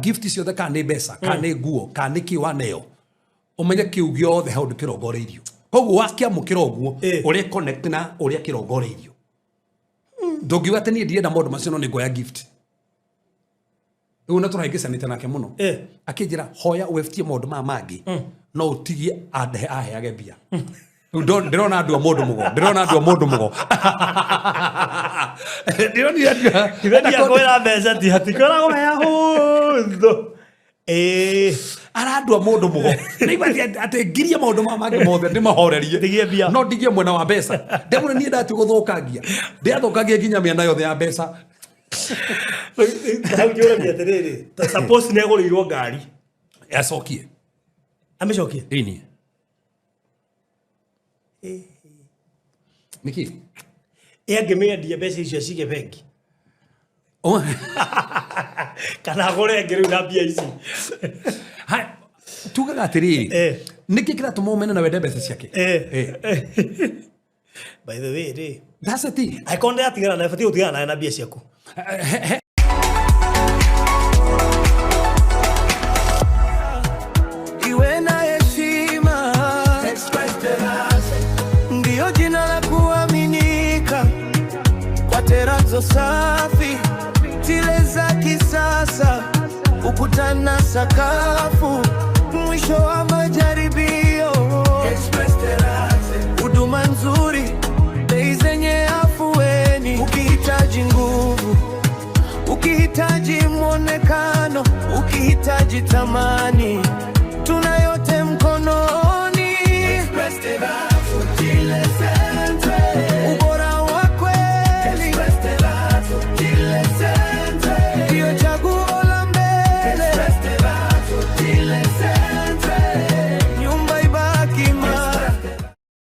Gift ciothe kana nĩ mbeca kana nĩ nguo kana nĩ kĩ waneo umenye kiu giothe hau ndikirongoreirio koguo wakiamukira uguo uri connect na uria kirongoreirio ndungiuga ati ni ndienda maundu macio no ningoya gift una turahingicanite nake muno akinjira hoya wefutie maundu ma mangi no utigie aheage mbia ndirona andu a mundu mugo ndirona andu a mundu mugo ndironi andu kwira mbeca ti hatikoragwo he huthu arandu a mundu mugo nibati ati ngirie maundu ma mangi mothe ndimahorerie no ndigie mwena wa mbeca ndemune ni ndati guthukagia ndathukagia nginya miena yothe ya mbeca hau jora miaterere suppose ne gurirwo ngari acokie amecokie ini Niki angemendia mbeca icio cige bengi kana gore ngere na mbia ici hai tugaga atiriri niki kiratuma umene na wende mbeca ciake by the way that's the thing I konde atigana na fati utigana na mbia ciaku iwe na heshima ndio jina la kuaminika kwa terazo safi zile za kisasa ukutana sakafu mwisho wa majaribio huduma nzuri bei zenye afueni ukihitaji nguvu ukihitaji mwonekano ukihitaji tamani